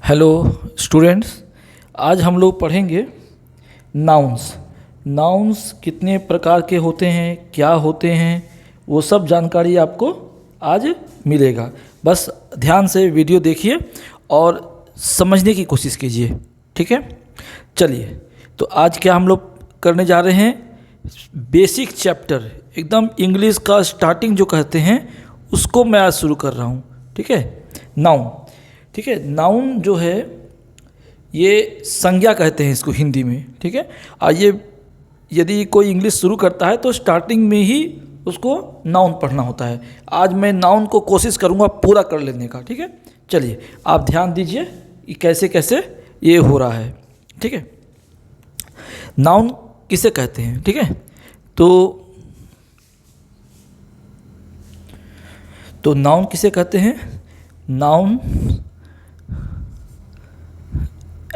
Hello students, आज हम लोग पढ़ेंगे नाउन्स। नाउन्स कितने प्रकार के होते हैं, क्या होते हैं, वो सब जानकारी आपको आज मिलेगा। बस ध्यान से वीडियो देखिए और समझने की कोशिश कीजिए, ठीक है। चलिए, तो आज क्या हम लोग करने जा रहे हैं, बेसिक चैप्टर, एकदम इंग्लिश का स्टार्टिंग जो कहते हैं उसको मैं आज शुरू कर रहा हूँ, ठीक है। नाउन, ठीक है। नाउन जो है ये संज्ञा कहते हैं इसको हिंदी में, ठीक है। और ये यदि कोई इंग्लिश शुरू करता है तो स्टार्टिंग में ही उसको नाउन पढ़ना होता है। आज मैं नाउन को कोशिश करूँगा पूरा कर लेने का, ठीक है। चलिए, आप ध्यान दीजिए कि कैसे कैसे ये हो रहा है, ठीक है। नाउन किसे कहते हैं, ठीक है। तो नाउन किसे कहते हैं, नाउन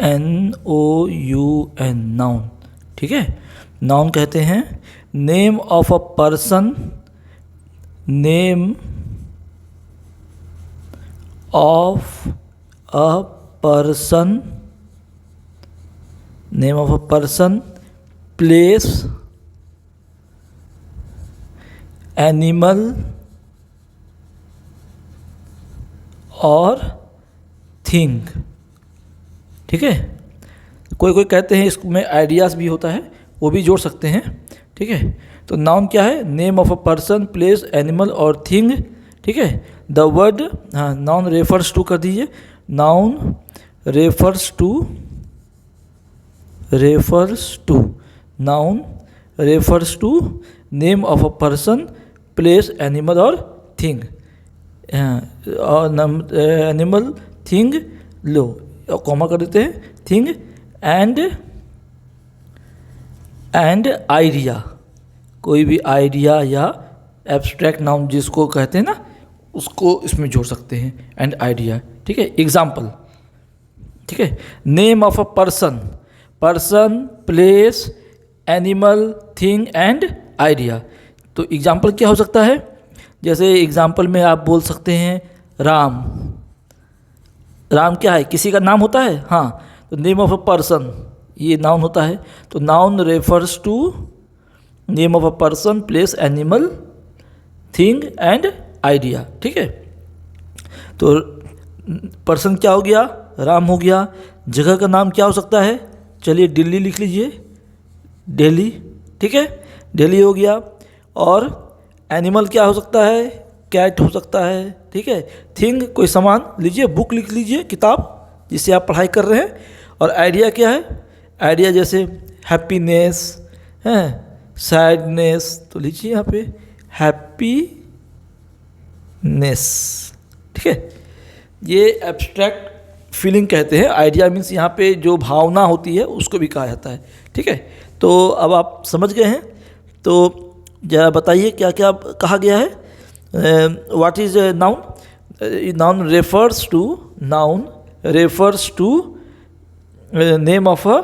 NOUN, नाउन, ठीक है। नाउन कहते हैं name of a person, name of a person, name of a person, place, animal और थिंग, ठीक है। कोई कोई कहते हैं इसमें आइडियाज़ भी होता है, वो भी जोड़ सकते हैं, ठीक है। तो नाउन क्या है, name of a person, place, animal और थिंग, ठीक है। द वर्ड, हाँ, नाउन रेफर्स टू कर दीजिए, noun refers to, noun refers to name of a person, place, animal और थिंग, एनिमल, थिंग, लो और कॉमा कर देते हैं, थिंग एंड आइडिया। कोई भी आइडिया या एब्स्ट्रैक्ट नाउन जिसको कहते हैं ना, उसको इसमें जोड़ सकते हैं, एंड आइडिया, ठीक है। एग्जाम्पल, ठीक है, name of a person, person, place, animal, thing and idea. तो एग्जाम्पल क्या हो सकता है, जैसे एग्जाम्पल में आप बोल सकते हैं राम। राम क्या है, किसी का नाम होता है, हाँ। तो नेम ऑफ अ पर्सन ये नाउन होता है, तो noun refers to name of a person, place, animal, thing and idea, ठीक है। तो पर्सन क्या हो गया, राम हो गया। जगह का नाम क्या हो सकता है, चलिए दिल्ली लिख लीजिए, दिल्ली, ठीक है, दिल्ली हो गया। और एनिमल क्या हो सकता है, कैट हो सकता है, ठीक है। थिंग कोई सामान लीजिए, बुक लिख लीजिए, किताब जिससे आप पढ़ाई कर रहे हैं। और आइडिया क्या है, आइडिया जैसे हैप्पीनेस है, सैडनेस, तो लीजिए यहाँ पे हैप्पीनेस, ठीक है। ये एब्स्ट्रैक्ट फीलिंग कहते हैं। आइडिया मीन्स यहाँ पे जो भावना होती है उसको भी कहा जाता है, ठीक है। तो अब आप समझ गए हैं, तो जरा बताइए क्या क्या कहा गया है। What is a noun? Noun refers to name of a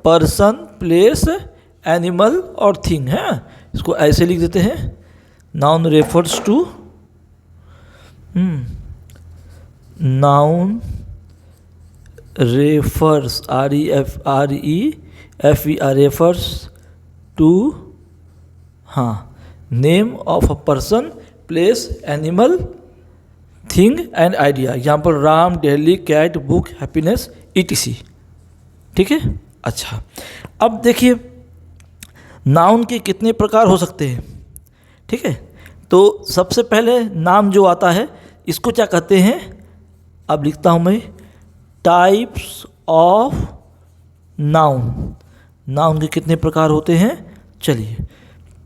person, place, animal और thing, है। इसको ऐसे लिख देते हैं, noun refers to, noun refers, refers to, हाँ, name of a person, place, animal, thing and idea. Example Ram, Delhi, cat, book, happiness, ETC, ठीक है। अच्छा, अब देखिए नाउन के कितने प्रकार हो सकते हैं, ठीक है। तो सबसे पहले नाम जो आता है इसको क्या कहते हैं, अब लिखता हूँ मैं, टाइप्स ऑफ नाउन। नाउन के कितने प्रकार होते हैं, चलिए।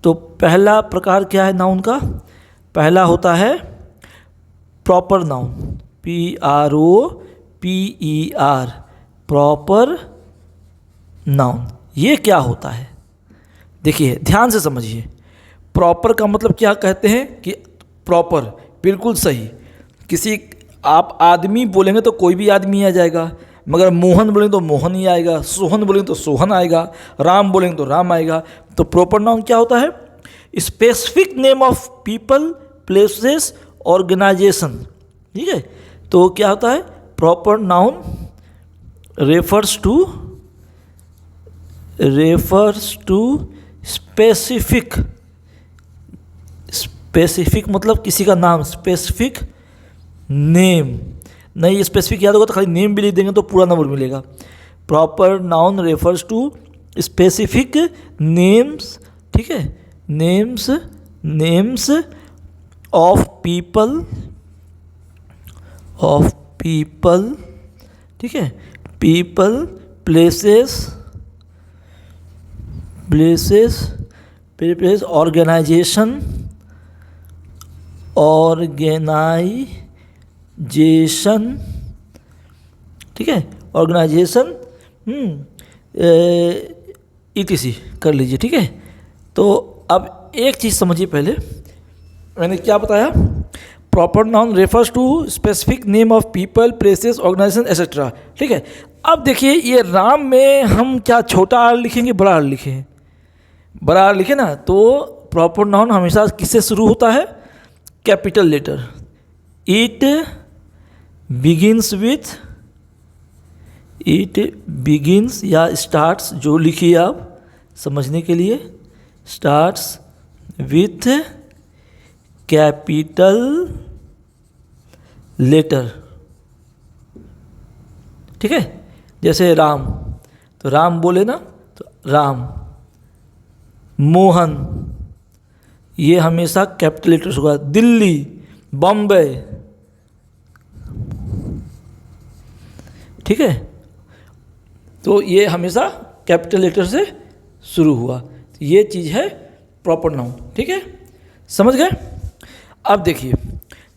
तो पहला प्रकार क्या है नाउन का, पहला होता है proper noun, PROPER, proper noun. ये क्या होता है, देखिए ध्यान से समझिए। प्रॉपर का मतलब क्या कहते हैं कि प्रॉपर, बिल्कुल सही। किसी, आप आदमी बोलेंगे तो कोई भी आदमी आ जाएगा, मगर मोहन बोलेंगे तो मोहन ही आएगा, सोहन बोलेंगे तो सोहन आएगा, राम बोलेंगे तो राम आएगा। तो प्रॉपर नाउन क्या होता है, specific name of people, places, organisation, ठीक है। तो क्या होता है proper noun, refers to specific मतलब किसी का नाम, स्पेसिफिक नेम। नहीं स्पेसिफिक याद होगा तो खाली नेम भी लिख देंगे तो पूरा नंबर मिलेगा। Proper noun refers to specific names, ठीक है, नेम्स ऑफ पीपल, ठीक है, पीपल, प्लेसेस, ऑर्गेनाइजेशन, ठीक है, ऑर्गेनाइजेशन, ETC कर लीजिए, ठीक है। तो अब एक चीज़ समझिए, पहले मैंने क्या बताया, proper noun refers to specific name of people, places, organization etcetera, ठीक है। अब देखिए ये राम में हम क्या छोटा आर लिखेंगे, बड़ा आर लिखें, बड़ा आर लिखे ना, तो प्रॉपर नाउन हमेशा किससे शुरू होता है, कैपिटल लेटर। इट बिगिंस या स्टार्ट्स, जो लिखिए आप समझने के लिए, स्टार्ट्स विथ कैपिटल लेटर, ठीक है। जैसे राम, तो राम बोले ना, तो राम, मोहन, ये हमेशा कैपिटल लेटर होगा। दिल्ली, बॉम्बे, ठीक है, तो ये हमेशा कैपिटल लेटर से शुरू हुआ। तो ये चीज़ है प्रॉपर नाउन, ठीक है, समझ गए। अब देखिए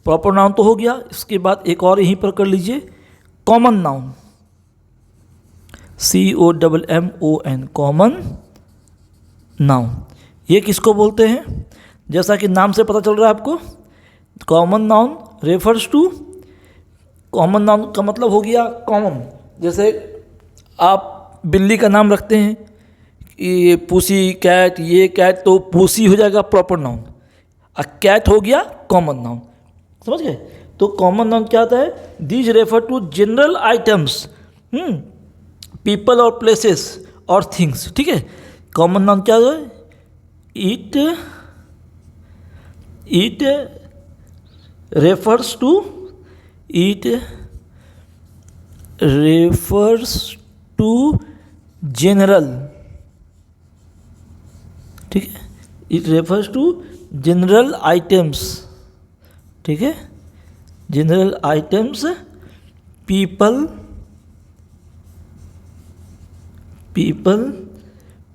प्रॉपर नाउन तो हो गया, इसके बाद एक और यहीं पर कर लीजिए, common noun, COMMON, common noun. ये किसको बोलते हैं, जैसा कि नाम से पता चल रहा है आपको, common noun refers to, common noun का मतलब हो गया कॉमन। जैसे आप बिल्ली का नाम रखते हैं, ये पूसी, कैट, ये कैट, तो पूसी हो जाएगा प्रॉपर नाउन, और कैट हो गया कॉमन नाउन, समझ गए। तो कॉमन नाउन क्या होता है, these refer to general items, people और प्लेसेस और थिंग्स, ठीक है। कॉमन नाउन क्या है, इट रेफर्स टू जनरल, ठीक है, it refers to general items, ठीक है, जनरल आइटम्स, पीपल,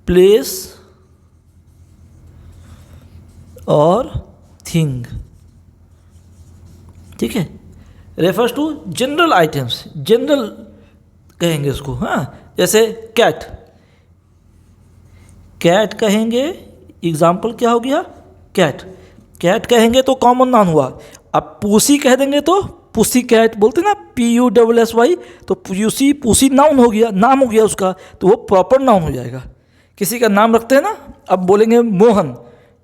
प्लेस और थिंग, ठीक है। Refers to general items, general कहेंगे उसको, हाँ। जैसे कैट, कैट कहेंगे, एग्जाम्पल क्या हो गया, कैट, कैट कहेंगे तो कॉमन नाउन हुआ। अब पूसी कह देंगे तो पुसी कैट बोलते ना, PUSSY, तो पूसी नाउन हो गया, नाम हो गया उसका, तो वो प्रॉपर नाउन हो जाएगा। किसी का नाम रखते हैं ना, अब बोलेंगे मोहन,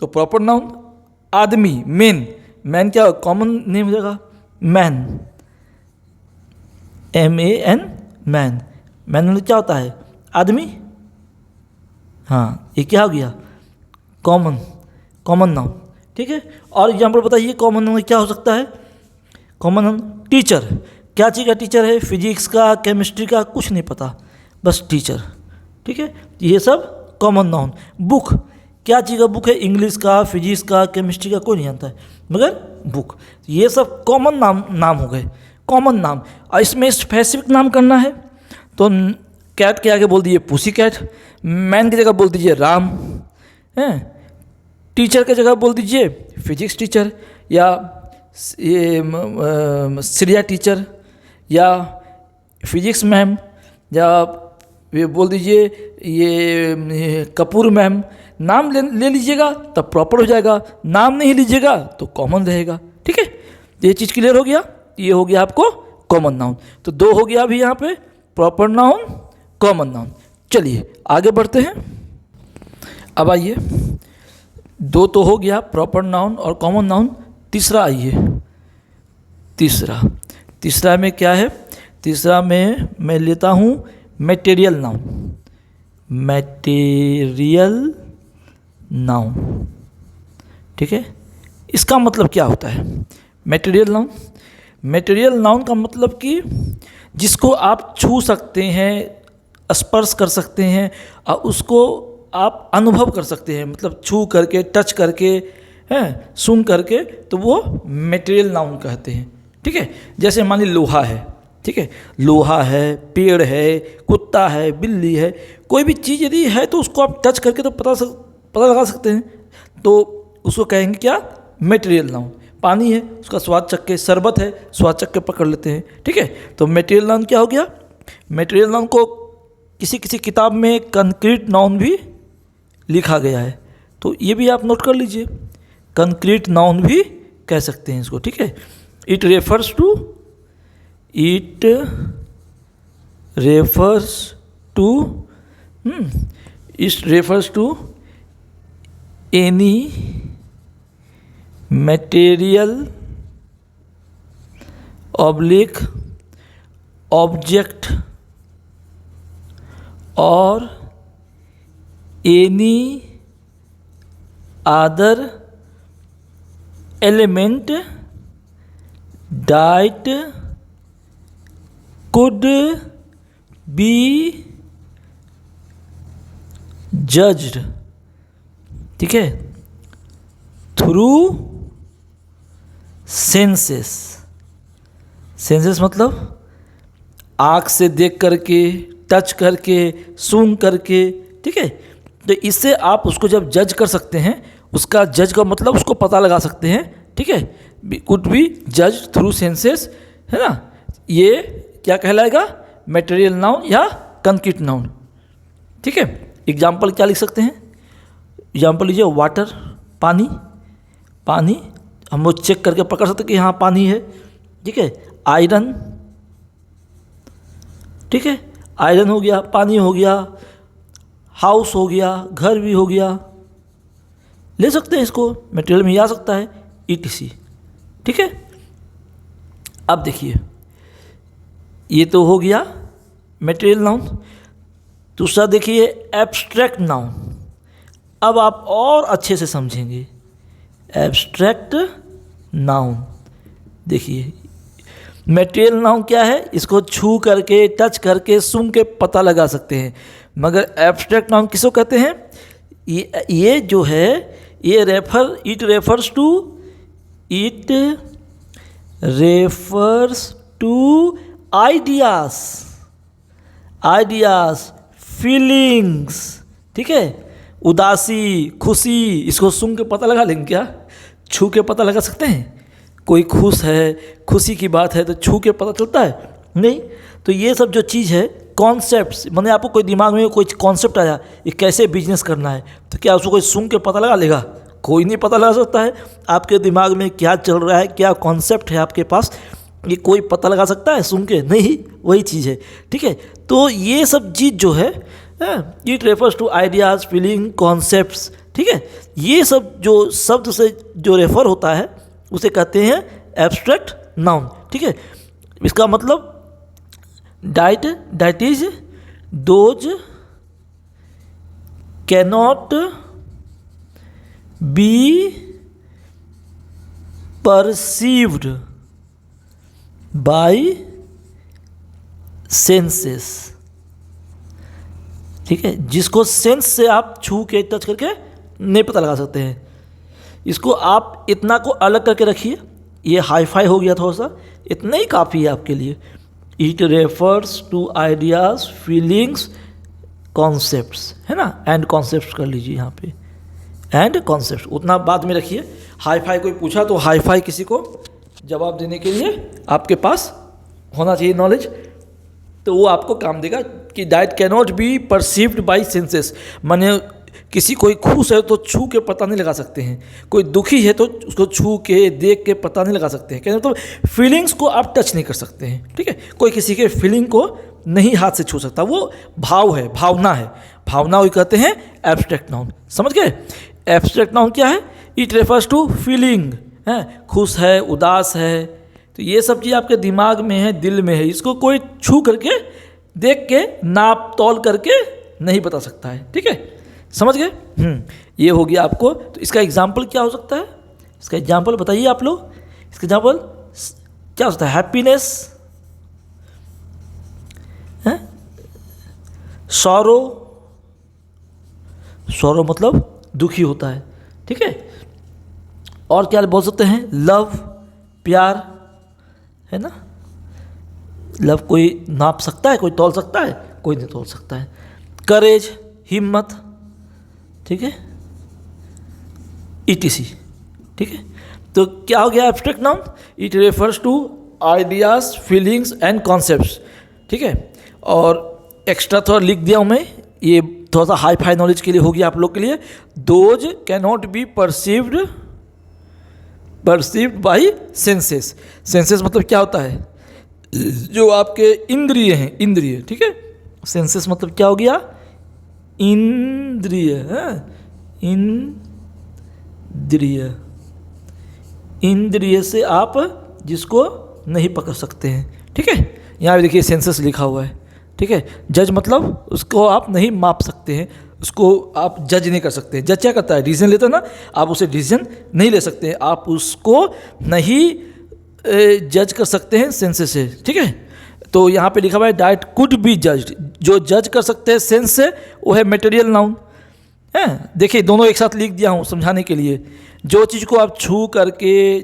तो प्रॉपर नाउन। आदमी, मैन क्या कॉमन नेम हो जाएगा, मैन, MAN, मैन, मैन क्या होता है, आदमी, हाँ, ये क्या हो गया, कॉमन नाउन, ठीक है। और एग्जाम्पल बताइए कॉमन नाउन क्या हो सकता है, कॉमन नाउन टीचर, क्या चीज़ का टीचर है, फिजिक्स का, केमिस्ट्री का, कुछ नहीं पता, बस टीचर, ठीक है, ये सब कॉमन नाउन। बुक, क्या चीज़ का बुक है, इंग्लिश का, फिजिक्स का, केमिस्ट्री का, कोई नहीं जानता है मगर बुक, ये सब कॉमन नाम हो गए, कॉमन नाम। और इसमें स्पेसिफिक नाम करना है तो कैट के आगे बोल दीजिए पुसी कैट, मैन की जगह बोल दीजिए राम, हैं, टीचर की जगह बोल दीजिए फिजिक्स टीचर, या ये श्रेया टीचर, या फिजिक्स मैम, या ये बोल दीजिए ये कपूर मैम। नाम ले लीजिएगा तब प्रॉपर हो जाएगा, नाम नहीं लीजिएगा तो कॉमन रहेगा, ठीक है। ये चीज़ क्लियर हो गया, ये हो गया आपको कॉमन नाउन। तो दो हो गया अभी यहाँ पे, प्रॉपर नाउन, कॉमन नाउन। चलिए आगे बढ़ते हैं। अब आइए, दो तो हो गया प्रॉपर नाउन और कॉमन नाउन, तीसरा आइए, तीसरा में क्या है, तीसरा में मैं लेता हूँ मटेरियल नाउन, मटेरियल नाउन, ठीक है। इसका मतलब क्या होता है मटेरियल नाउन? मटेरियल नाउन का मतलब कि जिसको आप छू सकते हैं, स्पर्श कर सकते हैं और उसको आप अनुभव कर सकते हैं, मतलब छू करके, टच करके, हैं, सूंघ करके, तो वो मटेरियल नाउन कहते हैं, ठीक है। जैसे मान लीजिए लोहा है, ठीक है, लोहा है, पेड़ है, कुत्ता है, बिल्ली है, कोई भी चीज़ यदि है तो उसको आप टच करके तो पता लगा सकते हैं, तो उसको कहेंगे क्या? Material noun. पानी है, उसका स्वाद चख के, शरबत है, स्वाद चख के पकड़ लेते हैं, ठीक है। तो मटेरियल नाउन क्या हो गया? मटेरियल नाउन को किसी किसी किताब में कंक्रीट नाउन भी लिखा गया है, तो ये भी आप नोट कर लीजिए, कंक्रीट नाउन भी कह सकते हैं इसको, ठीक है। It refers to any material oblique object और any other element that could be judged, ठीक है, थ्रू सेंसेस। सेंसेस मतलब आँख से देख करके, टच करके, सूंघ करके, ठीक है। तो इससे आप उसको जब जज कर सकते हैं, उसका जज का मतलब उसको पता लगा सकते हैं, ठीक है। कुड बी जज थ्रू सेंसेस, है ना। ये क्या कहलाएगा? मटेरियल नाउन या कंक्रीट नाउन, ठीक है। एग्जाम्पल क्या लिख सकते हैं? एग्जाम्पल लीजिए, वाटर, पानी, पानी हम लोग चेक करके पकड़ सकते हैं कि हाँ पानी है, ठीक है। आयरन, ठीक है, आयरन हो गया, पानी हो गया, हाउस हो गया, घर भी हो गया, ले सकते हैं इसको, मटेरियल में ही आ सकता है, ETC, ठीक है। अब देखिए, ये तो हो गया मटेरियल नाउन। दूसरा देखिए एब्स्ट्रैक्ट नाउन। अब आप और अच्छे से समझेंगे एब्स्ट्रैक्ट नाउन। देखिए मटेरियल नाउन क्या है? इसको छू करके, टच करके, सूंघ के पता लगा सकते हैं, मगर एब्स्ट्रैक्ट नाउन किसको कहते हैं? ये जो है ये it refers to ideas, feelings, ठीक है। उदासी, खुशी, इसको सूंघ के पता लगा लेंगे क्या? छू के पता लगा सकते हैं? कोई खुश है, खुशी की बात है तो छू के पता चलता है? नहीं। तो ये सब जो चीज़ है, कॉन्सेप्ट्स, मैंने आपको कोई दिमाग में कोई कॉन्सेप्ट आया, ये कैसे बिजनेस करना है, तो क्या उसको कोई सूंघ के पता लगा लेगा? कोई नहीं पता लगा सकता है। आपके दिमाग में क्या चल रहा है, क्या कॉन्सेप्ट है आपके पास, ये कोई पता लगा सकता है सूंघ के? नहीं। वही चीज़ है, ठीक है। तो ये सब चीज़ जो है, it refers to ideas, feeling, concepts, ठीक है। ये सब जो शब्द से जो रेफर होता है उसे कहते हैं एब्स्ट्रैक्ट नाउन, ठीक है। इसका मतलब that is those cannot be perceived by senses, ठीक है, जिसको सेंस से आप छू के, टच करके नहीं पता लगा सकते हैं। इसको आप इतना को अलग करके रखिए, ये हाई फाई हो गया थोड़ा सा, इतना ही काफ़ी है आपके लिए। It refers to ideas, feelings, concepts, है ना, एंड कॉन्सेप्ट्स कर लीजिए यहाँ पे, एंड कॉन्सेप्ट्स उतना बाद में रखिए। हाई फाई कोई पूछा तो हाई फाई किसी को जवाब देने के लिए आपके पास होना चाहिए नॉलेज, तो वो आपको काम देगा कि that cannot be perceived by senses, माने किसी कोई खुश है तो छू के पता नहीं लगा सकते हैं, कोई दुखी है तो उसको छू के, देख के पता नहीं लगा सकते हैं। कहने मतलब फीलिंग्स को आप टच नहीं कर सकते हैं, ठीक है। कोई किसी के फीलिंग को नहीं हाथ से छू सकता, वो भाव है, भावना है, भावना वही कहते हैं एब्स्ट्रैक्ट नाउन। समझ गए? एब्स्ट्रैक्ट नाउन क्या है? इट रेफर्स टू फीलिंग, है, खुश है, उदास है, तो ये सब चीज़ आपके दिमाग में है, दिल में है, इसको कोई छू करके देख के नाप तौल करके नहीं बता सकता है। ठीक है, समझ गए? ये हो गया आपको। तो इसका एग्जाम्पल क्या हो सकता है? इसका एग्जाम्पल बताइए आप लोग। इसका एग्जाम्पल क्या हो सकता है? हैप्पीनेस, सॉरो, सॉरो मतलब दुखी होता है। ठीक है, और क्या बोल सकते हैं? लव, प्यार, है ना। लव कोई नाप सकता है, कोई तौल सकता है? कोई नहीं तौल सकता है। करेज, हिम्मत, ठीक है, ETC। ठीक है, तो क्या हो गया abstract noun? It refers to ideas, feelings and concepts. ठीक है, और एक्स्ट्रा थोड़ा लिख दिया हूँ मैं, ये थोड़ा सा हाई फाई नॉलेज के लिए हो गया आप लोग के लिए। Those cannot be perceived by senses. Senses मतलब क्या होता है? जो आपके इंद्रिय हैं, इंद्रिय। ठीक है, सेंसेस मतलब क्या हो गया? इंद्रिय, इंद्रिय, इंद्रिय से आप जिसको नहीं पकड़ सकते हैं। ठीक है, यहाँ पे देखिए सेंसेस लिखा हुआ है। ठीक है, जज मतलब उसको आप नहीं माप सकते हैं, उसको आप जज नहीं कर सकते। जज क्या करता है? डिसीजन लेता है ना, आप उसे डिसीजन नहीं ले सकते, आप उसको नहीं जज कर सकते हैं सेंसेस से। ठीक है, तो यहाँ पे लिखा हुआ है दैट कुड बी जज्ड। जो जज कर सकते हैं सेंस से वो है मटेरियल नाउन। है, देखिए दोनों एक साथ लिख दिया हूँ समझाने के लिए। जो चीज़ को आप छू करके,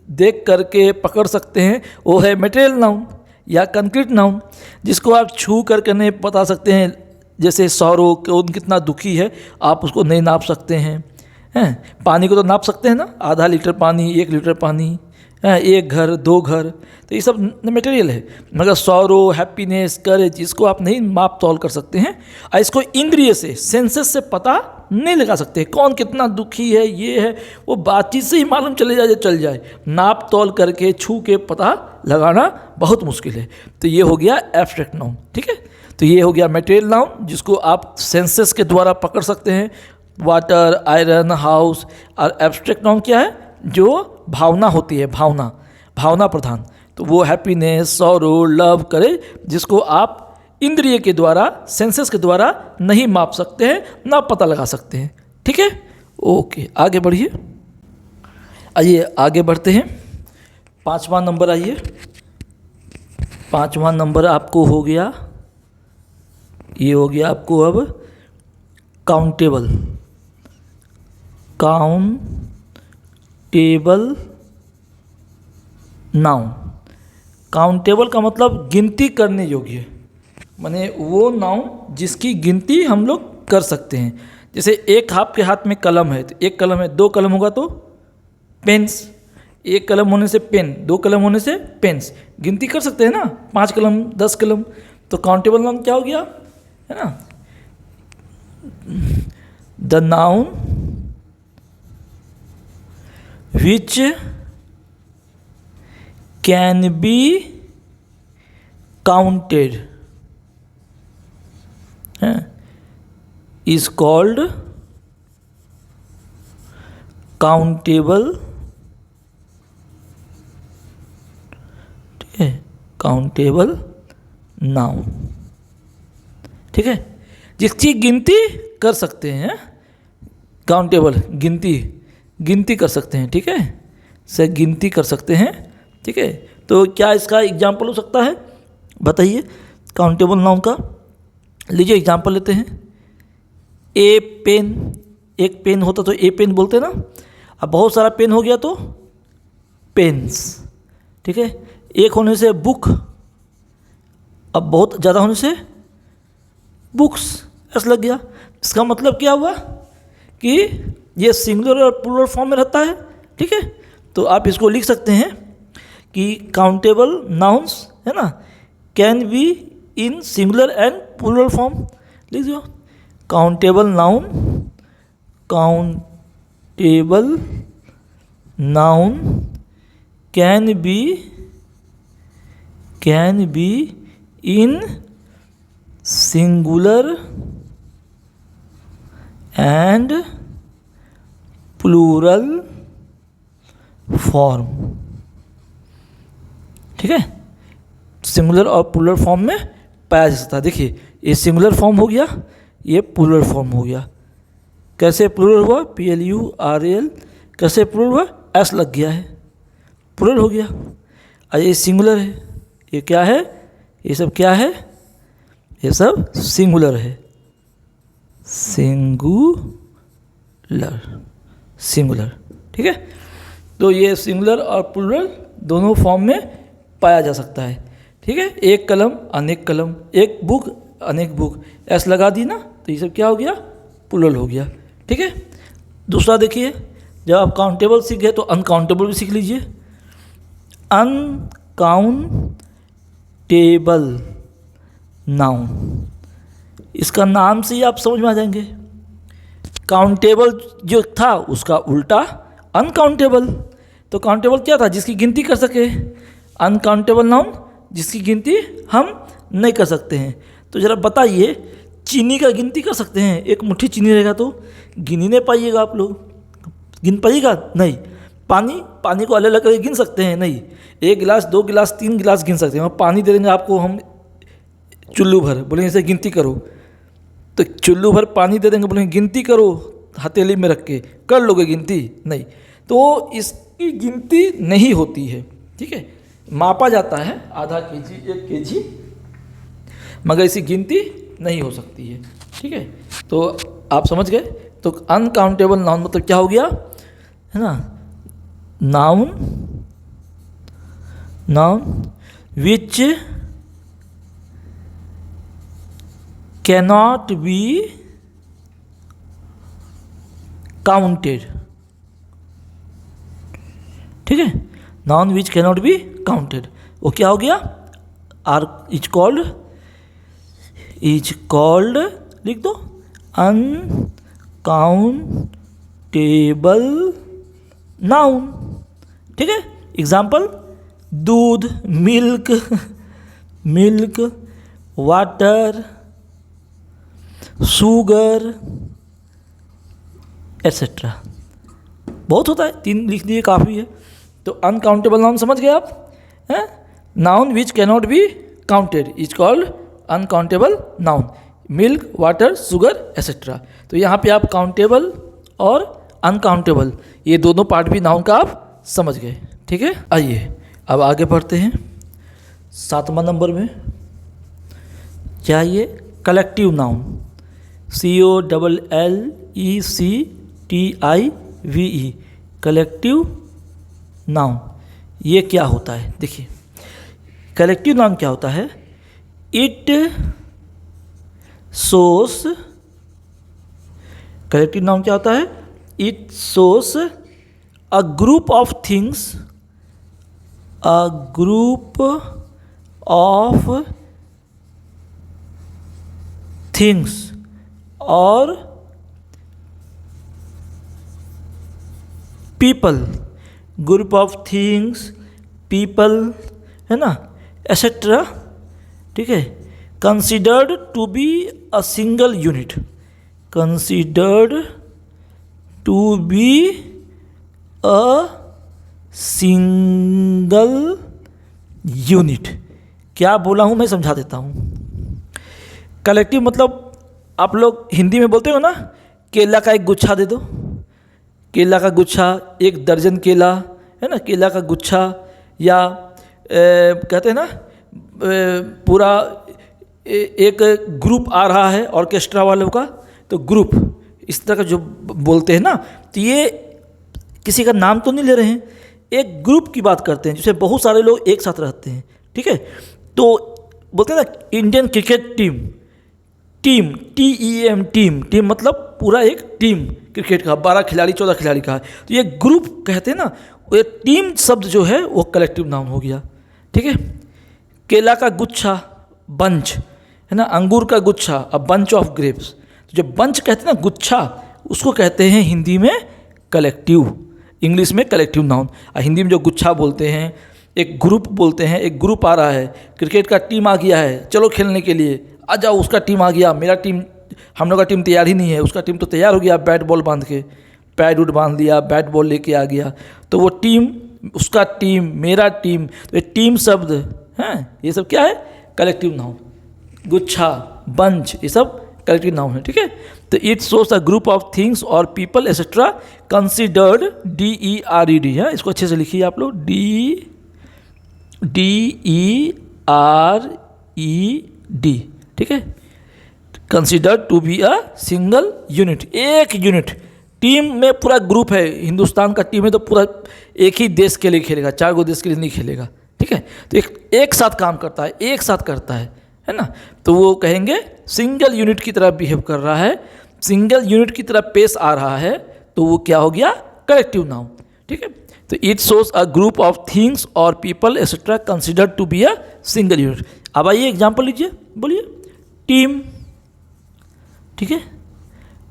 देख करके पकड़ सकते हैं वो है मटेरियल नाउन या कंक्रीट नाउन। जिसको आप छू करके नहीं बता सकते हैं, जैसे सौरो कौन कितना दुखी है, आप उसको नहीं नाप सकते हैं। पानी को तो नाप सकते हैं ना, आधा लीटर पानी, 1 लीटर पानी, एक घर, 2 घर, तो ये सब मटेरियल है। मगर सौरो, हैप्पीनेस, करेज, इसको आप नहीं माप तौल कर सकते हैं, और इसको इंद्रिय से, सेंसेस से पता नहीं लगा सकते। कौन कितना दुखी है, ये है वो बातचीत से ही मालूम चल जाए। नाप तौल करके, छू के पता लगाना बहुत मुश्किल है। तो ये हो गया एब्स्ट्रैक्ट नाउन। ठीक है, तो ये हो गया मटेरियल नाउन जिसको आप सेंसेस के द्वारा पकड़ सकते हैं, वाटर, आयरन, हाउस। और एब्स्ट्रैक्ट नाउन क्या है? जो भावना होती है, भावना, भावना प्रधान, तो वो हैप्पीनेस, सॉरो, लव, करेज, जिसको आप इंद्रिय के द्वारा, सेंसेस के द्वारा नहीं माप सकते हैं, ना पता लगा सकते हैं। ठीक है, ओके, आगे बढ़िए। आइए आगे बढ़ते हैं। 5वां नंबर, आइए 5वां नंबर आपको हो गया, ये हो गया आपको अब काउंटेबल। Countable noun. काउंटेबल का मतलब गिनती करने योग्य, माने वो नाउन जिसकी गिनती हम लोग कर सकते हैं। जैसे एक आपके हाथ में कलम है, तो एक कलम है, 2 कलम होगा तो पेन्स, 1 कलम होने से पेन, 2 कलम होने से पेन्स, गिनती कर सकते हैं ना, 5 कलम, 10 कलम। तो काउंटेबल नाउन क्या हो गया, है ना? The noun which can be counted is called countable। ठीक है, काउंटेबल नाउन। ठीक है, जिसकी गिनती कर सकते हैं, काउंटेबल, गिनती कर सकते हैं। ठीक है, से गिनती कर सकते हैं। ठीक है, तो क्या इसका एग्जाम्पल हो सकता है? बताइए काउंटेबल नाउन का। लीजिए एग्जाम्पल लेते हैं। ए पेन, एक पेन होता तो ए पेन बोलते ना, अब बहुत सारा पेन हो गया तो पेन्स। ठीक है, एक होने से बुक, अब बहुत ज़्यादा होने से बुक्स, ऐसा लग गया। इसका मतलब क्या हुआ कि ये सिंगुलर और प्लूरल फॉर्म में रहता है। ठीक है, तो आप इसको लिख सकते हैं कि काउंटेबल नाउन्स, है ना, can be in singular and plural form. लिख दो countable noun, countable noun can be in singular and plural form. ठीक है, सिंगुलर और प्लूरल फॉर्म में पाया जा सकता है। देखिए ये सिंगुलर फॉर्म हो गया, ये प्लूरल फॉर्म हो गया। कैसे प्लूरल हुआ? PLURAL। कैसे प्लूरल हुआ? S लग गया है, प्लूरल हो गया। और ये सिंगुलर है, ये क्या है? ये सब क्या है? ये सब सिंगुलर है, सिंगुलर। ठीक है, तो ये सिंगुलर और प्लूरल दोनों फॉर्म में पाया जा सकता है। ठीक है, एक कलम अनेक कलम, एक बुक अनेक बुक, एस लगा दी ना, तो ये सब क्या हो गया? प्लूरल हो गया। ठीक है, दूसरा देखिए, जब आप काउंटेबल सीख गए तो अनकाउंटेबल भी सीख लीजिए। अनकाउंटेबल नाउन, इसका नाम से ही आप समझ में आ जाएंगे। काउंटेबल जो था उसका उल्टा अनकाउंटेबल। तो काउंटेबल क्या था? जिसकी गिनती कर सके। अनकाउंटेबल नाउन जिसकी गिनती हम नहीं कर सकते हैं। तो ज़रा बताइए, चीनी का गिनती कर सकते हैं? एक मुट्ठी चीनी रहेगा तो गिन ही नहीं पाइएगा आप लोग, गिन पाइएगा नहीं। पानी को अलग अलग करके गिन सकते हैं? नहीं। 1 गिलास 2 गिलास 3 गिलास गिन सकते हैं। और पानी दे देंगे आपको हम चुल्लू भर, बोलेंगे इसे गिनती करो, तो चुल्लू भर पानी दे देंगे, बोलेंगे गिनती करो, हथेली में रख के कर लोगे गिनती? नहीं। तो इसकी गिनती नहीं होती है। ठीक है, मापा जाता है आधा केजी 1 केजी, मगर इसकी गिनती नहीं हो सकती है। ठीक है, तो आप समझ गए। तो अनकाउंटेबल नाउन मतलब क्या हो गया, है ना? Noun which cannot be counted. ठीक है, noun which cannot be counted, वो क्या हो गया? इज कॉल्ड लिख दो, अनकाउंटेबल नाउन। ठीक है, एग्जाम्पल, दूध, मिल्क, वाटर, शुगर, एट्सेट्रा। बहुत होता है, 3 लिख दिए काफ़ी है। तो अनकाउंटेबल नाउन समझ गए आप, हैं? Noun which cannot be counted is called uncountable noun. Milk, water, sugar, etcetera. तो यहाँ पे आप काउंटेबल और अनकाउंटेबल ये दोनों पार्ट भी नाउन का आप समझ गए। ठीक है, आइए अब आगे बढ़ते हैं 7वां नंबर में। क्या ये? Collective noun, COLLECTIVE, collective noun. ये क्या होता है? देखिए, कलेक्टिव नाउन क्या होता है? इट शोस, कलेक्टिव नाउन क्या होता है? It shows a group of things, और people, group of things, people, है ना, एसेट्रा। ठीक है, considered to be a single unit, considered to be a single unit. क्या बोला हूँ मैं समझा देता हूँ। कलेक्टिव मतलब आप लोग हिंदी में बोलते हो ना, केला का एक गुच्छा दे दो, केला का गुच्छा, 1 दर्जन केला, है ना, केला का गुच्छा। या कहते हैं ना पूरा एक ग्रुप आ रहा है ऑर्केस्ट्रा वालों का, तो ग्रुप इस तरह का जो बोलते हैं ना, तो ये किसी का नाम तो नहीं ले रहे हैं, एक ग्रुप की बात करते हैं जिसमें बहुत सारे लोग एक साथ रहते हैं। ठीक है, तो बोलते हैं ना Indian cricket team, TEM, team मतलब पूरा एक टीम क्रिकेट का 12 खिलाड़ी 14 खिलाड़ी का है, तो ये ग्रुप कहते हैं ना, ये टीम शब्द जो है वो कलेक्टिव नाउन हो गया। ठीक है, केला का गुच्छा, बंच, है ना, अंगूर का गुच्छा, अ बंच ऑफ ग्रेप्स। तो जो बंच कहते हैं ना, गुच्छा, उसको कहते हैं हिंदी में कलेक्टिव, इंग्लिश में कलेक्टिव नाउन। हिंदी में जो गुच्छा बोलते हैं, एक ग्रुप बोलते हैं, एक ग्रुप आ रहा है, क्रिकेट का टीम आ गया है, चलो खेलने के लिए, आ जाओ, उसका टीम आ गया, मेरा टीम, हम लोग का टीम तैयार ही नहीं है, उसका टीम तो तैयार हो गया, बैट बॉल बांध के, पैड उड बांध लिया, बैट बॉल लेके आ गया, तो वो टीम, उसका टीम, मेरा टीम, तो ये टीम शब्द हैं, ये सब क्या है? Collective noun. गुच्छा, बंच, ये सब कलेक्टिव नाउन है, ठीक है। तो it shows a group of things और पीपल एसेट्रा कंसिडर्ड, DERED है, इसको अच्छे से लिखिए आप लोग, DERED, ठीक है। Considered to be a single unit, एक यूनिट। टीम में पूरा ग्रुप है, हिंदुस्तान का टीम है तो पूरा एक ही देश के लिए खेलेगा, 4 गो देश के लिए नहीं खेलेगा, ठीक है। तो एक साथ काम करता है, एक साथ करता है ना। तो वो कहेंगे सिंगल यूनिट की तरह बिहेव कर रहा है, सिंगल यूनिट की तरह पेश आ रहा है, तो वो क्या हो गया, कलेक्टिव नाउन, ठीक है। तो it shows a group of things और people etcetera considered to be a single unit. अब आइए एग्जाम्पल लीजिए, बोलिए। टीम, ठीक है।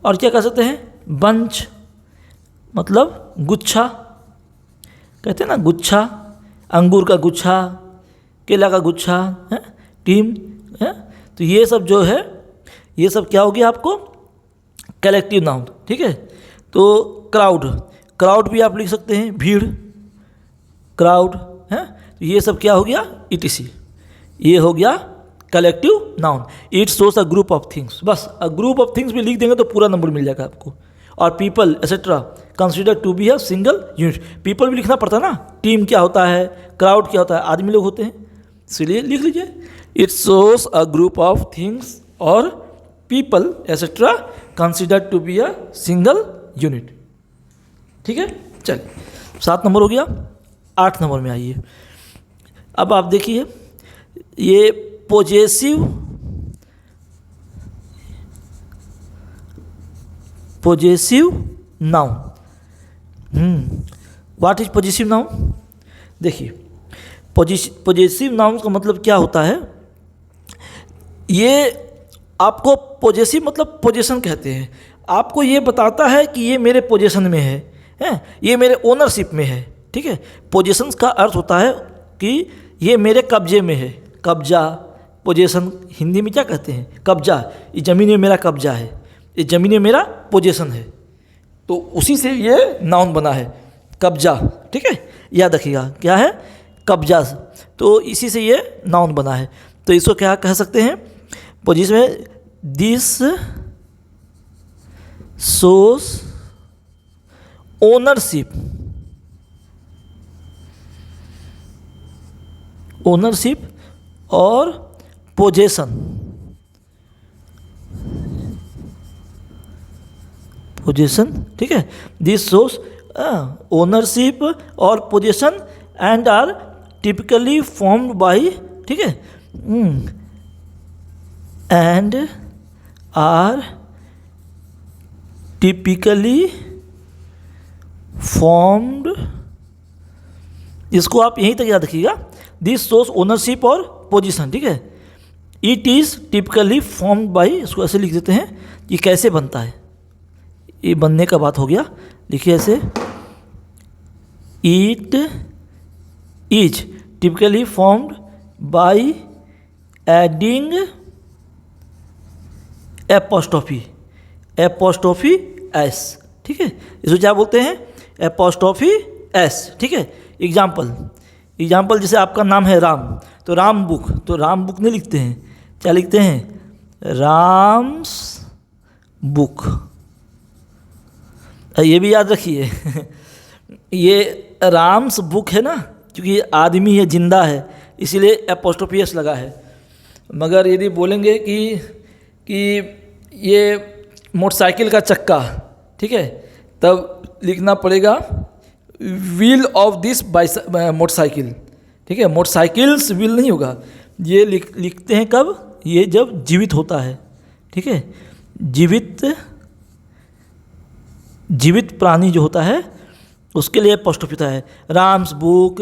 और क्या कह सकते हैं, बंच, मतलब गुच्छा, कहते हैं ना गुच्छा, अंगूर का गुच्छा, केला का गुच्छा है, टीम है। तो ये सब जो है, ये सब क्या हो गया आपको, कलेक्टिव नाउन, ठीक है। तो क्राउड, क्राउड भी आप लिख सकते हैं, भीड़, क्राउड है। तो ये सब क्या हो गया, ETC, ये हो गया collective noun. It shows a group of things, बस अ ग्रुप ऑफ थिंग्स भी लिख देंगे तो पूरा नंबर मिल जाएगा आपको। और people etcetera consider to be a single unit, people भी लिखना पड़ता है ना, टीम क्या होता है, क्राउड क्या होता है, आदमी लोग होते हैं, इसलिए लिख लीजिए। It shows a group of things और people etcetera consider to be a single unit, ठीक है। चलिए 7 नंबर हो गया। 8 नंबर में आइए। अब आप देखिए, ये possessive noun, what is positive noun. देखिए पॉजिटिव नाउन का मतलब क्या होता है, ये आपको पॉजिटिव मतलब पोजीशन कहते हैं, आपको ये बताता है कि ये मेरे पोजीशन में है, ये मेरे ओनरशिप में है, ठीक है। पोजीशन का अर्थ होता है कि ये मेरे कब्जे में है, कब्जा, पोजीशन हिंदी में क्या कहते हैं, कब्जा, ये ज़मीन में मेरा कब्जा है, ये ज़मीन में मेरा पोजीशन है, तो उसी से ये नाउन बना है, कब्जा, ठीक है। याद रखिएगा क्या है, कब्जा, तो इसी से ये नाउन बना है। तो इसको क्या कह सकते हैं, पोजीशन में, दिस शोस ओनरशिप, ओनरशिप और पोजेशन, पोजेशन, ठीक है। दिस शोस ओनरशिप और possession and are typically formed by, ठीक है, एंड आर टिपिकली फॉर्म्ड, इसको आप यहीं तक याद रखिएगा, दिस शोस ओनरशिप और पोजीशन, ठीक है। It is typically formed bye, इसको ऐसे लिख देते हैं, ये कैसे बनता है, ये बनने का बात हो गया, लिखिए ऐसे, it is typically formed by adding apostrophe S, ठीक है। इसको क्या बोलते हैं, एपोस्ट्रोफी एस, ठीक है। एग्जाम्पल जैसे आपका नाम है राम, तो राम बुक, तो राम बुक नहीं लिखते हैं, क्या लिखते हैं, राम्स बुक, ये भी याद रखिए ये राम्स बुक है ना, क्योंकि ये आदमी है, जिंदा है, इसीलिए एपोस्ट्रोफी एस लगा है। मगर यदि बोलेंगे कि ये मोटरसाइकिल का चक्का, ठीक है, तब लिखना पड़ेगा व्हील ऑफ दिस मोटरसाइकिल, ठीक है। मोटरसाइकिल्स व्हील नहीं होगा, ये लिखते हैं कब, ये जब जीवित होता है, ठीक है। जीवित प्राणी जो होता है उसके लिए एपोस्ट्रोफी होता है। राम्स बुक,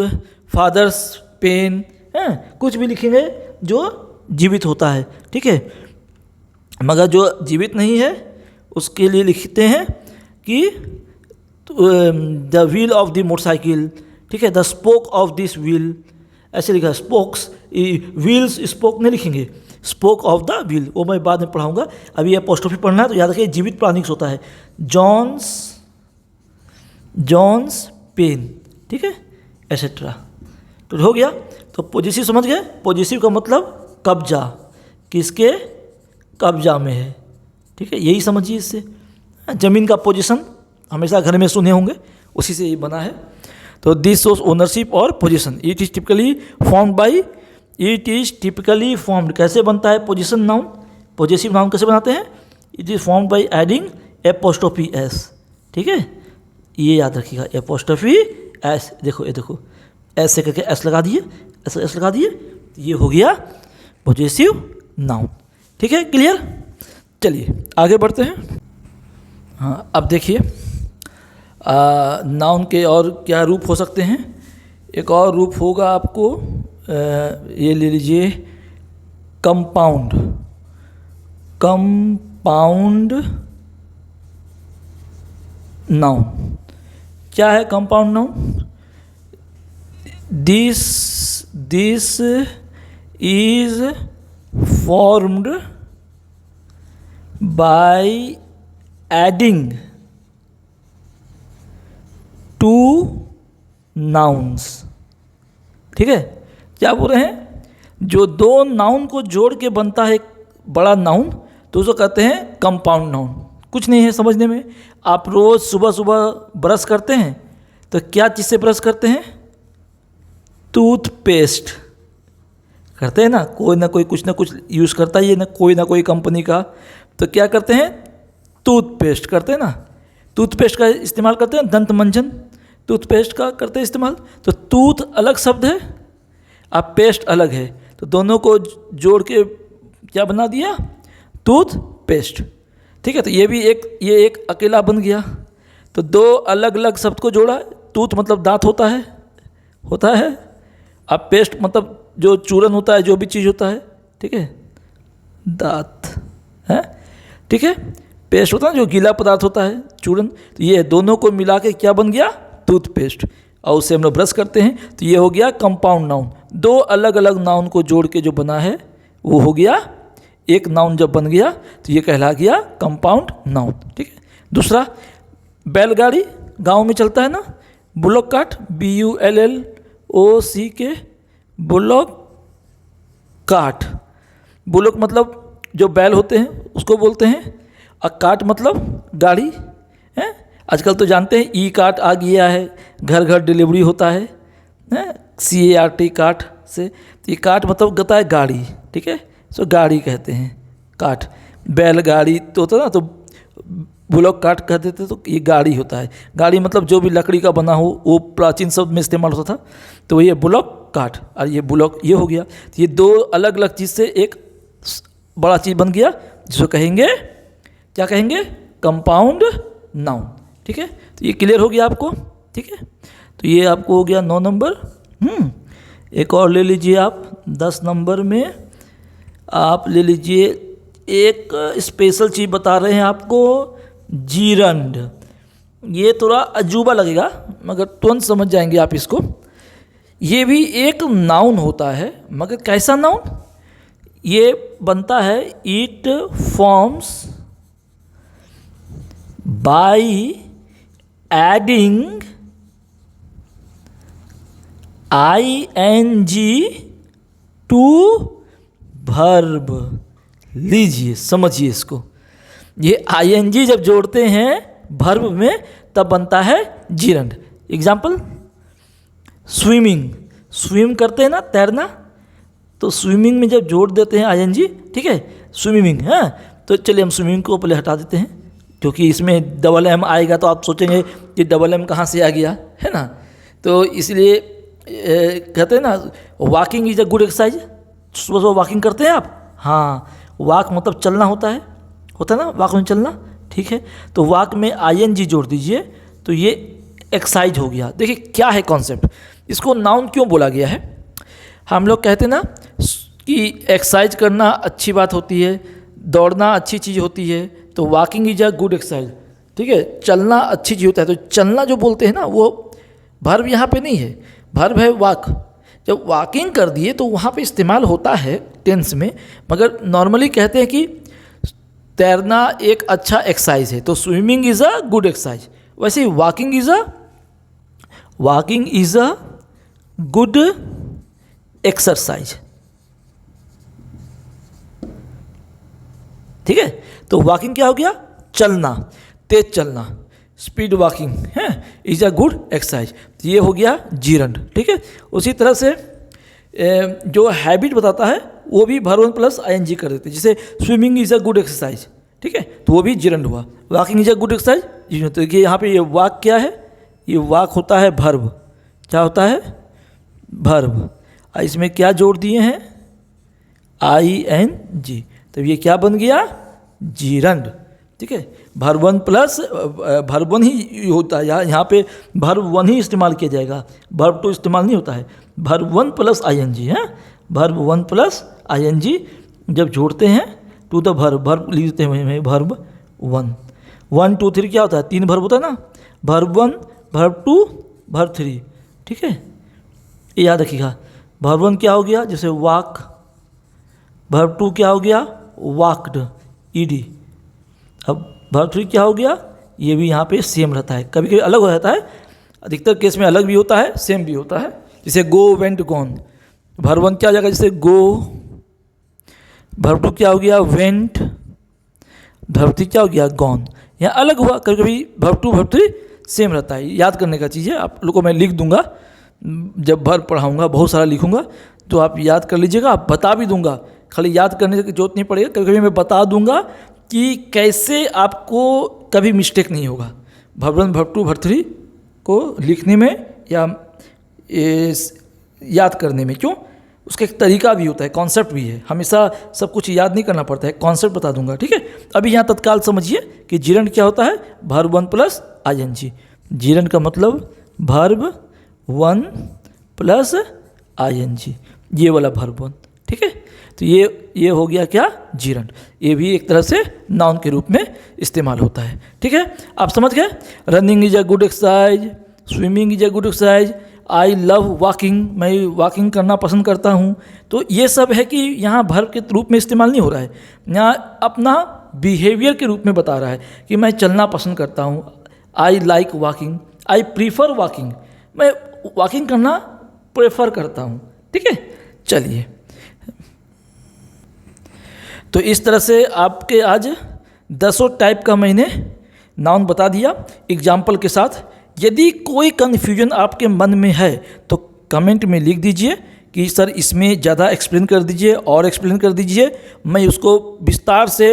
फादर्स पेन, कुछ भी लिखेंगे जो जीवित होता है, ठीक है। मगर जो जीवित नहीं है उसके लिए लिखते हैं कि the wheel of the motorcycle, ठीक है, the spoke of this wheel, ऐसे लिखा, स्पोक्स, व्हील्स स्पोक नहीं लिखेंगे, स्पोक ऑफ द व्हील, वो मैं बाद में पढ़ाऊंगा। अभी एपोस्ट्रोफी पढ़ना है तो याद रखिए जीवित प्राणी होता है, जॉन्स पेन, ठीक है, एसेट्रा। तो हो गया, तो पॉजिटिव समझ गए, पॉजिटिव का मतलब कब्जा, किसके कब्जा में है, ठीक है, यही समझिए इससे। ज़मीन का पोजीशन हमेशा घर में सुने होंगे, उसी से ये बना है। तो दिस शोज ओनरशिप और position. It is typically formed कैसे बनता है पोजीशन नाउन, पोजेसिव नाउन कैसे बनाते हैं? It is formed by adding apostrophe S, ठीक है, ये याद रखिएगा, एपोस्ट्रोफी एस। देखो ये देखो, एस से करके एस लगा दिए, एस लगा दिए, ये हो गया पोजेसिव नाउन, ठीक है, क्लियर। चलिए आगे बढ़ते हैं। हाँ, अब देखिए नाउन के और क्या रूप हो सकते हैं। एक और रूप होगा आपको, ये ले लीजिए कंपाउंड। कंपाउंड नाउन क्या है? Compound noun, this is formed by adding two nouns, ठीक है। क्या बोल रहे हैं? जो दो नाउन को जोड़ के बनता है एक बड़ा नाउन, तो उसको कहते हैं कंपाउंड नाउन। कुछ नहीं है समझने में। आप रोज़ सुबह सुबह ब्रश करते हैं, तो क्या चीज़ से ब्रश करते हैं? टूथपेस्ट करते हैं ना कोई कुछ ना कुछ यूज़ करता ही है ना कोई कंपनी का। तो क्या करते हैं? टूथपेस्ट करते हैं ना। टूथपेस्ट का इस्तेमाल करते हैं, दंत मंजन टूथपेस्ट का करते हैं इस्तेमाल। तो टूथ अलग शब्द है, अब पेस्ट अलग है, तो दोनों को जोड़ के क्या बना दिया? टूथपेस्ट, ठीक है। तो ये एक अकेला बन गया। तो दो अलग अलग शब्द को जोड़ा। टूथ मतलब दांत होता है। अब पेस्ट मतलब जो चूरन होता है, जो भी चीज़ होता है, ठीक है, दांत है, ठीक है। पेस्ट होता है जो गीला पदार्थ होता है, चूरन। तो ये दोनों को मिला के क्या बन गया? टूथपेस्ट। और उससे हम लोग ब्रश करते हैं, तो ये हो गया कंपाउंड नाउन। दो अलग अलग नाउन को जोड़ के जो बना है वो हो गया एक नाउन। जब बन गया तो ये कहला गया कंपाउंड नाउन, ठीक है। दूसरा, बैलगाड़ी गांव में चलता है ना, bullock cart, BULLOCK, bullock cart. Bullock मतलब जो बैल होते हैं उसको बोलते हैं, और कार्ट मतलब गाड़ी है। आजकल तो जानते हैं ई कार्ट आ गया है, घर घर डिलीवरी होता है CART कार्ट से। तो ये कार्ट मतलब होता है गाड़ी, ठीक है, सो गाड़ी कहते हैं कार्ट। बैलगाड़ी तो होता है ना, तो बुलोक कार्ट कह देते, तो ये गाड़ी होता है। गाड़ी मतलब जो भी लकड़ी का बना हो, वो प्राचीन शब्द में इस्तेमाल होता था। तो ये बुलोक कार्ट और ये बुलोक ये हो गया। तो ये दो अलग अलग चीज़ से एक बड़ा चीज़ बन गया, जिसको कहेंगे, क्या कहेंगे? कंपाउंड नाउन, ठीक है। तो ये क्लियर हो गया आपको, ठीक है। तो ये आपको हो गया 9 नंबर। एक और ले लीजिए आप 10 नंबर में। आप ले लीजिए एक स्पेशल चीज़ बता रहे हैं आपको, जीरंड। ये थोड़ा अजूबा लगेगा मगर तुरंत समझ जाएंगे आप इसको। ये भी एक नाउन होता है, मगर कैसा नाउन? ये बनता है it forms by adding ING to verb. लीजिए समझिए इसको, ये ING जब जोड़ते हैं वर्ब में तब बनता है जीरंड। एग्जाम्पल, स्विमिंग, स्विम करते हैं ना, तैरना, तो स्विमिंग में जब जोड़ देते हैं ING, ठीक है, स्विमिंग है। तो चलिए हम स्विमिंग को पहले हटा देते हैं, क्योंकि इसमें डबल M आएगा तो आप सोचेंगे कि डबल M कहाँ से आ गया, है ना। तो इसलिए कहते हैं ना, walking is a good exercise. सुबह सुबह वॉकिंग करते हैं आप? हाँ, वॉक मतलब चलना होता है ना, वॉक में चलना, ठीक है। तो वॉक में ING जोड़ दीजिए, तो ये एक्सरसाइज हो गया। देखिए क्या है कॉन्सेप्ट, इसको नाउन क्यों बोला गया है। हम लोग कहते हैं ना कि एक्सरसाइज करना अच्छी बात होती है, दौड़ना अच्छी चीज़ होती है, तो walking is a good exercise, ठीक है, चलना अच्छी चीज़ होता है। तो चलना जो बोलते हैं ना, वो वर्ब यहाँ पे नहीं है, वर्ब है वॉक। जब वॉकिंग कर दिए तो वहाँ पे इस्तेमाल होता है टेंस में, मगर नॉर्मली कहते हैं कि तैरना एक अच्छा एक्सरसाइज है, तो swimming is a good exercise. वैसे ही walking is a good exercise, ठीक है। तो वॉकिंग क्या हो गया, चलना, तेज चलना, स्पीड वॉकिंग है, इज अ गुड एक्सरसाइज। ये हो गया जीरंड, ठीक है। उसी तरह से जो हैबिट बताता है वो भी वर्ब 1 प्लस ing कर देते हैं, जैसे swimming is a good exercise, ठीक है, तो वो भी जीरंड हुआ। Walking is a good exercise, तो देखिए यहाँ पे ये वॉक क्या है, ये वॉक होता है वर्ब, क्या होता है, वर्ब। इसमें क्या जोड़ दिए हैं, ing, तो ये क्या बन गया, जीरंड, ठीक है। वर्ब 1 प्लस वर्ब 1 ही होता है, यहाँ पे वर्ब 1 ही इस्तेमाल किया जाएगा, वर्ब 2 इस्तेमाल नहीं होता है। वर्ब 1 प्लस ing है, वर्ब 1 प्लस ing जब जोड़ते हैं टू द वर्ब, वर्ब लिखते हैं वर्ब 1, 1 2 3 क्या होता है, 3 वर्ब होता है ना, वर्ब 1 वर्ब 2 वर्ब 3, ठीक है, ये याद रखिएगा। वर्ब 1 क्या हो गया, जैसे वॉक, वर्ब 2 क्या हो गया, वॉक्ड, ed। अब वर्ब 3 क्या हो गया, ये भी यहाँ पे सेम रहता है, कभी कभी अलग हो जाता है, अधिकतर केस में अलग भी होता है, सेम भी होता है। जैसे गो, वेंट, गॉन, वर्ब 1 क्या हो जाएगा, जैसे गो, वर्ब 2 क्या हो गया, वेंट, वर्ब 3 क्या हो गया, गॉन। यहाँ अलग हुआ, कभी कभी वर्ब 2 वर्ब 3 सेम रहता है, याद करने का चीज़ है। आप लोगों को मैं लिख दूंगा, जब वर्ब पढ़ाऊँगा बहुत सारा लिखूँगा, तो आप याद कर लीजिएगा, आप बता भी दूंगा, खाली याद करने की जरूरत नहीं पड़ेगा, कभी कभी मैं बता दूंगा कि कैसे आपको कभी मिस्टेक नहीं होगा वर्ब 1 वर्ब 2 वर्ब 3 को लिखने में या याद करने में। क्यों, उसका एक तरीका भी होता है, कॉन्सेप्ट भी है, हमेशा सब कुछ याद नहीं करना पड़ता है, कॉन्सेप्ट बता दूंगा, ठीक है। अभी यहाँ तत्काल समझिए कि जीरंड क्या होता है, वर्ब 1 प्लस ing। जीरंड का मतलब वर्ब 1 प्लस ing, ये वाला वर्ब 1, ठीक है। तो ये हो गया क्या, जीरंड। ये भी एक तरह से नाउन के रूप में इस्तेमाल होता है, ठीक है। आप समझ गए, running is a good exercise, swimming is a good exercise, I love walking, मैं वॉकिंग करना पसंद करता हूँ। तो ये सब है कि यहाँ वर्ब के रूप में इस्तेमाल नहीं हो रहा है, यहाँ अपना बिहेवियर के रूप में बता रहा है कि मैं चलना पसंद करता हूँ, I like walking, I prefer walking, मैं वॉकिंग करना प्रेफर करता हूँ, ठीक है। चलिए, तो इस तरह से आपके आज 10 टाइप का मैंने नाउन बता दिया एग्जाम्पल के साथ। यदि कोई कन्फ्यूजन आपके मन में है तो कमेंट में लिख दीजिए कि सर इसमें ज़्यादा एक्सप्लेन कर दीजिए और एक्सप्लेन कर दीजिए, मैं उसको विस्तार से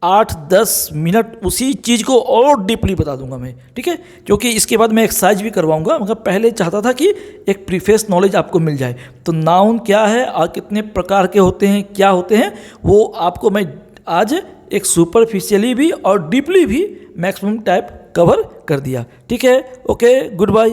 8-10 मिनट उसी चीज़ को और डीपली बता दूंगा मैं, ठीक है। क्योंकि इसके बाद मैं एक्सरसाइज भी करवाऊंगा, मगर पहले चाहता था कि एक प्रीफेस नॉलेज आपको मिल जाए, तो नाउन क्या है और कितने प्रकार के होते हैं, क्या होते हैं, वो आपको मैं आज एक सुपरफिशियली भी और डीपली भी मैक्सिमम टाइप कवर कर दिया, ठीक है। Okay, good bye.